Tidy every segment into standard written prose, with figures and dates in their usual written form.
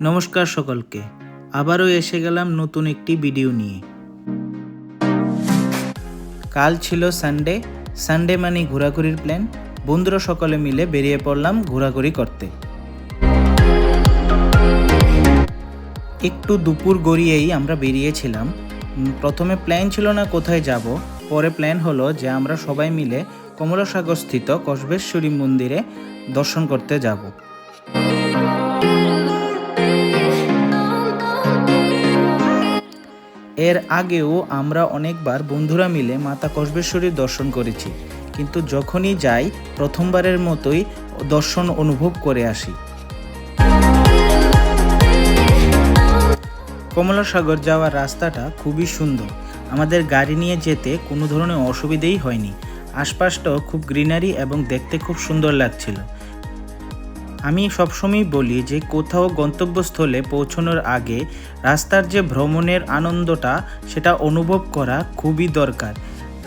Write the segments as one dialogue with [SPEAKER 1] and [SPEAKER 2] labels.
[SPEAKER 1] নমস্কার সকলকে, আবারও এসে গেলাম নতুন একটি ভিডিও নিয়ে। কাল ছিল সানডে মানে ঘোরাঘুরির প্ল্যান। বন্ধুরা সকলে মিলে বেরিয়ে পড়লাম ঘোরাঘুরি করতে। একটু দুপুর গড়িয়েই আমরা বেরিয়েছিলাম। প্রথমে প্ল্যান ছিল না কোথায় যাব, পরে প্ল্যান হলো যে আমরা সবাই মিলে কমলাসাগর স্থিত কসবেশ্বরী মন্দিরে দর্শন করতে যাব। এর আগেও আমরা অনেকবার বন্ধুরা মিলে মাতা কসবেশ্বরীর দর্শন করেছি, কিন্তু যখনই যাই প্রথমবারের মতোই দর্শন অনুভব করে আসি। কমলাসাগর যাওয়ার রাস্তাটা খুবই সুন্দর, আমাদের গাড়ি নিয়ে যেতে কোনো ধরনের অসুবিধেই হয়নি। আশপাশটাও খুব গ্রিনারি এবং দেখতে খুব সুন্দর লাগছিল। আমি সবসময় বলি যে কোথাও গন্তব্যস্থলে পৌঁছানোর আগে রাস্তার যে ভ্রমণের আনন্দটা সেটা অনুভব করা খুবই দরকার।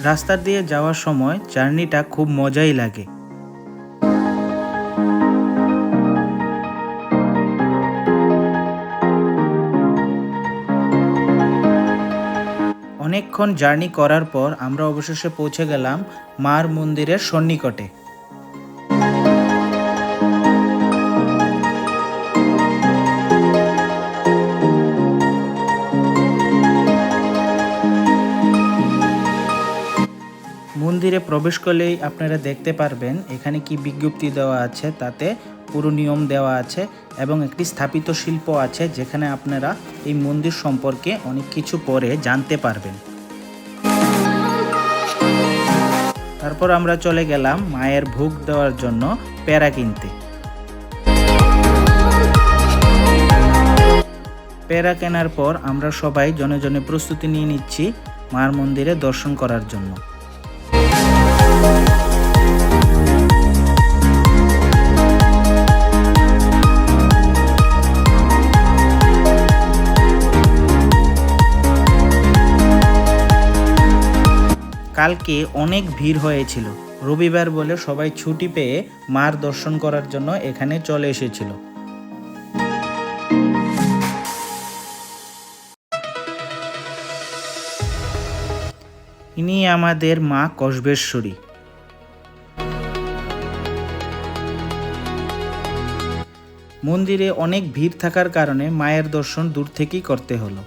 [SPEAKER 1] রাস্তা দিয়ে যাওয়ার সময় জার্নিটা খুব মজাই লাগে। অনেকক্ষণ জার্নি করার পর আমরা অবশেষে পৌঁছে গেলাম মার মন্দিরের সন্নিকটে। মন্দিরে প্রবেশ করলেই আপনারা দেখতে পারবেন এখানে কি বিজ্ঞপ্তি দেওয়া আছে, তাতে পুরো নিয়ম দেওয়া আছে এবং একটি স্থাপিত শিল্প আছে যেখানে আপনারা এই মন্দির সম্পর্কে অনেক কিছু পরে জানতে পারবেন। তারপর আমরা চলে গেলাম মায়ের ভোগ দেওয়ার জন্য পেয়ারা কিনতে। পেয়ারা কেনার পর আমরা সবাই জনে জনে প্রস্তুতি নিয়ে নিচ্ছি মার মন্দিরে দর্শন করার জন্য। কালকে অনেক ভিড় হয়েছিল, রবিবার বলে সবাই ছুটি পেয়ে মার দর্শন করার জন্য এখানে চলে এসেছিল। ইনি আমাদের মা কসবেশ্বরী। মন্দিরে অনেক ভিড় থাকার কারণে মায়ের দর্শন দূর থেকেই করতে হলো।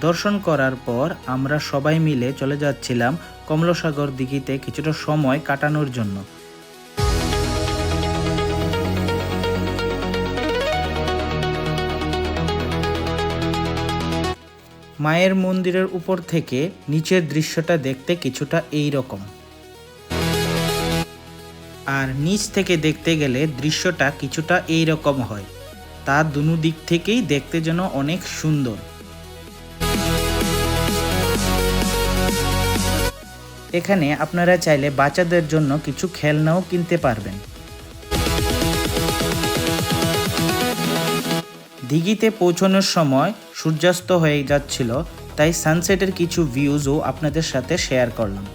[SPEAKER 1] দর্শন করার পর আমরা সবাই মিলে চলে যাচ্ছিলাম কমলাসাগর দিঘিতে কিছুটা সময় কাটানোর জন্য। মায়ের মন্দিরের উপর থেকে নিচের দৃশ্যটা দেখতে কিছুটা এই রকম, আর নিচ থেকে দেখতে গেলে দৃশ্যটা কিছুটা এই রকম হয়। তা দুনো দিক থেকেই দেখতে যেন অনেক সুন্দর। এখানে আপনারা চাইলে বাচ্চাদের জন্য কিছু খেলনাও কিনতে পারবেন। দিঘিতে পৌঁছানোর সময় সূর্যাস্ত হয়ে যাচ্ছিল, তাই সানসেটের কিছু ভিউজও আপনাদের সাথে শেয়ার করলাম।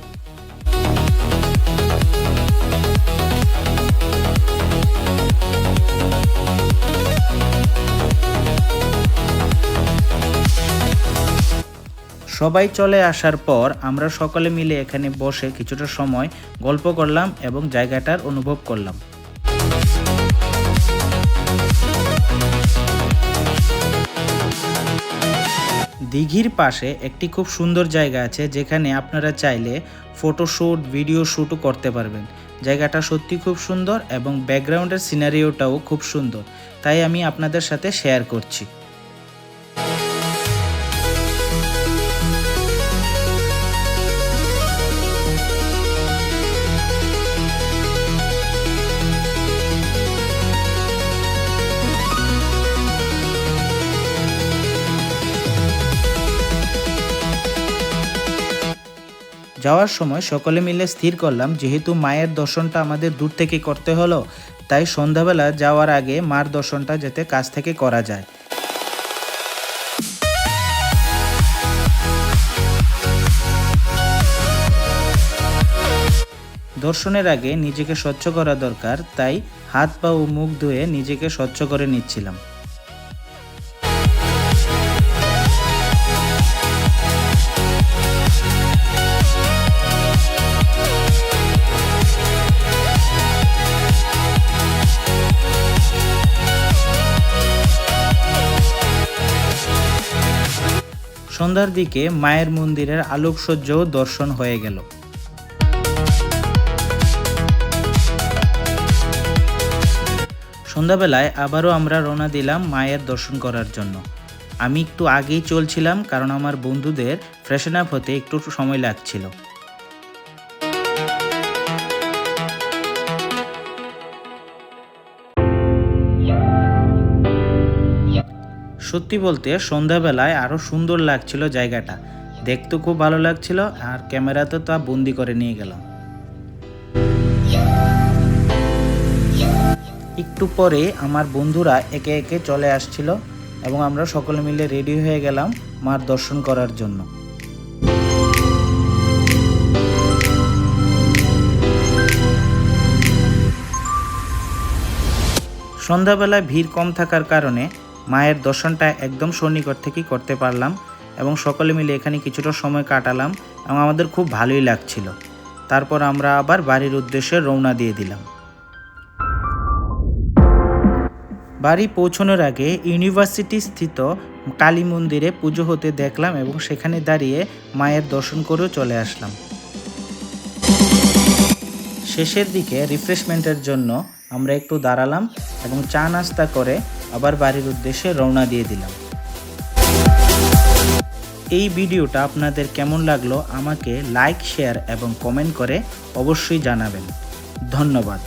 [SPEAKER 1] সবাই চলে আসার পর আমরা সকলে মিলে এখানে বসে কিছুটা সময় গল্প করলাম এবং জায়গাটার অনুভব করলাম। দিঘির পাশে একটি খুব সুন্দর জায়গা আছে যেখানে আপনারা চাইলে ফটোশ্যুট, ভিডিও শ্যুটও করতে পারবেন। জায়গাটা সত্যি খুব সুন্দর এবং ব্যাকগ্রাউন্ডের সিনারিওটাও খুব সুন্দর, তাই আমি আপনাদের সাথে শেয়ার করছি। যাওয়ার সময় সকলে মিলে স্থির করলাম যেহেতু মায়ের দর্শনটা আমাদের দূর থেকে করতে হলো, তাই সন্ধ্যাবেলা যাওয়ার আগে মার দর্শনটা যাতে কাছ থেকে করা যায়। দর্শনের আগে নিজেকে স্বচ্ছ করা দরকার, তাই হাত পা ও মুখ ধুয়ে নিজেকে স্বচ্ছ করে নিচ্ছিলাম। সন্ধ্যার দিকে মায়ের মন্দিরের আলোকসজ্জাও দর্শন হয়ে গেল। সন্ধ্যাবেলায় আবারও আমরা রওনা দিলাম মায়ের দর্শন করার জন্য। আমি একটু আগেই চলছিলাম কারণ আমার বন্ধুদের ফ্রেশন আপ হতে একটু সময় লাগছিল। সত্যি বলতে সন্ধ্যাবেলায় আরও সুন্দর লাগছিল জায়গাটা, দেখতে খুব ভালো লাগছিল, আর ক্যামেরাতে তা বন্দি করে নিয়ে গেলাম। একটু পরে আমার বন্ধুরা একে একে চলে আসছিল এবং আমরা সকলে মিলে রেডি হয়ে গেলাম মার দর্শন করার জন্য। সন্ধ্যাবেলায় ভিড় কম থাকার কারণে মায়ের দর্শনটা একদম সন্নিকট থেকেই করতে পারলাম এবং সকলে মিলে এখানে কিছুটা সময় কাটালাম এবং আমাদের খুব ভালোই লাগছিল। তারপর আমরা আবার বাড়ির উদ্দেশ্যে রওনা দিয়ে দিলাম। বাড়ি পৌঁছানোর আগে ইউনিভার্সিটি স্থিত কালী মন্দিরে পুজো হতে দেখলাম এবং সেখানে দাঁড়িয়ে মায়ের দর্শন করেও চলে আসলাম। শেষের দিকে রিফ্রেশমেন্টের জন্য আমরা একটু দাঁড়ালাম এবং চা নাস্তা করে আবার বাড়ির উদ্দেশ্যে রওনা দিয়ে দিলাম। এই ভিডিওটা আপনাদের কেমন লাগলো আমাকে লাইক, শেয়ার এবং কমেন্ট করে অবশ্যই জানাবেন। ধন্যবাদ।